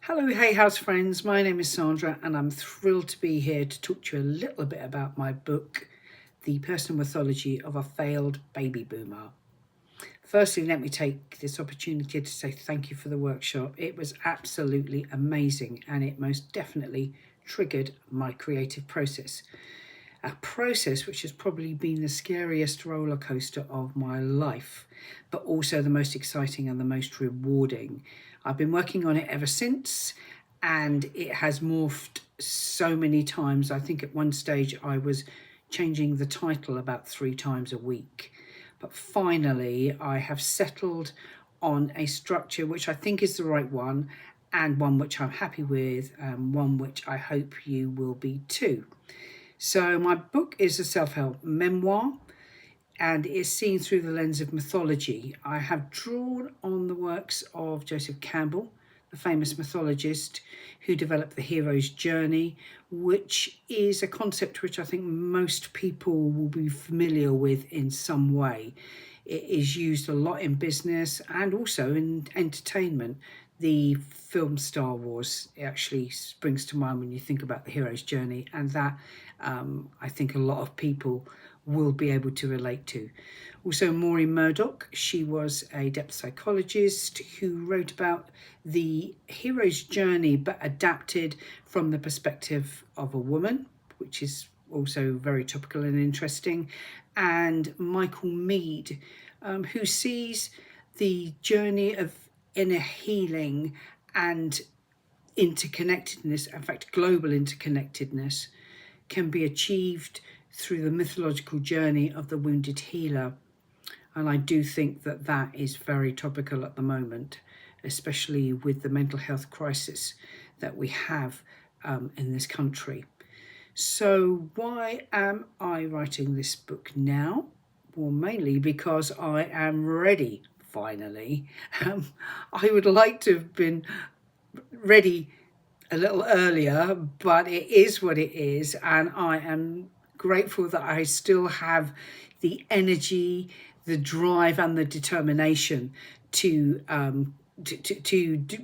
Hello, Hay House friends. My name is Sandra and I'm thrilled to be here to talk to you a little bit about my book, The Personal Mythology of a Failed Baby Boomer. Firstly, let me take this opportunity to say thank you for the workshop. It was absolutely amazing and it most definitely triggered my creative process. A process which has probably been the scariest roller coaster of my life, but also the most exciting and the most rewarding. I've been working on it ever since, and it has morphed so many times. I think at one stage I was changing the title about 3 times a week. But finally, I have settled on a structure which I think is the right one, and one which I'm happy with, and one which I hope you will be too. So my book is a self-help memoir and is seen through the lens of mythology. I have drawn on the works of Joseph Campbell, the famous mythologist who developed the hero's journey, which is a concept which I think most people will be familiar with in some way. It is used a lot in business and also in entertainment. The film Star Wars actually springs to mind when you think about the hero's journey, and that I think a lot of people will be able to relate to. Also, Maureen Murdoch, she was a depth psychologist who wrote about the hero's journey but adapted from the perspective of a woman, which is also very topical and interesting. And Michael Meade, who sees the journey of inner healing and interconnectedness, in fact global interconnectedness, can be achieved through the mythological journey of the wounded healer. And I do think that that is very topical at the moment, especially with the mental health crisis that we have in this country. So why am I writing this book now? Well, mainly because I am ready, finally. I would like to have been ready a little earlier, but it is what it is, and I am grateful that I still have the energy, the drive and the determination to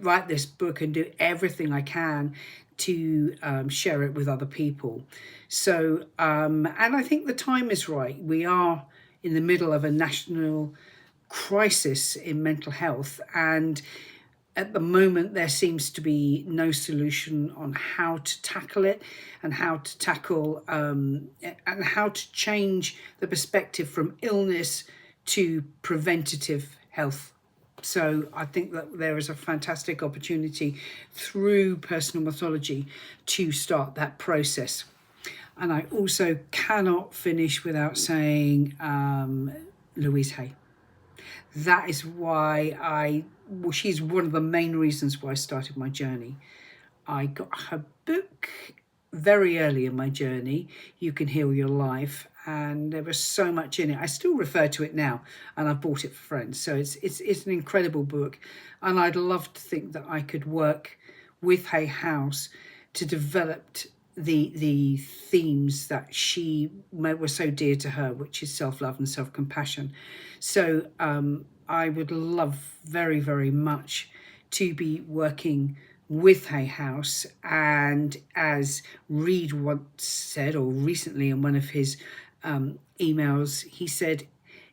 write this book and do everything I can to share it with other people. So and I think the time is right. We are in the middle of a national crisis in mental health, and at the moment there seems to be no solution on how to tackle it and how to tackle and how to change the perspective from illness to preventative health. So I think that there is a fantastic opportunity through personal mythology to start that process. And I also cannot finish without saying Louise Hay. That is why she's one of the main reasons why I started my journey. I got her book very early in my journey, You Can Heal Your Life, and there was so much in it. I still refer to it now, and I've bought it for friends. So it's an incredible book, and I'd love to think that I could work with Hay House to develop the themes that she were so dear to her, which is self-love and self-compassion. So I would love very, very much to be working with Hay House, and as Reed once said, or recently in one of his emails, he said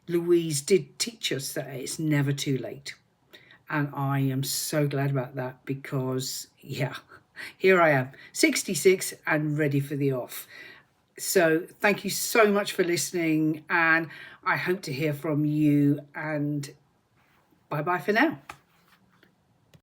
Louise did teach us that it's never too late. And I am so glad about that, because yeah, here I am, 66 and ready for the off. So thank you so much for listening, and I hope to hear from you, and bye bye for now.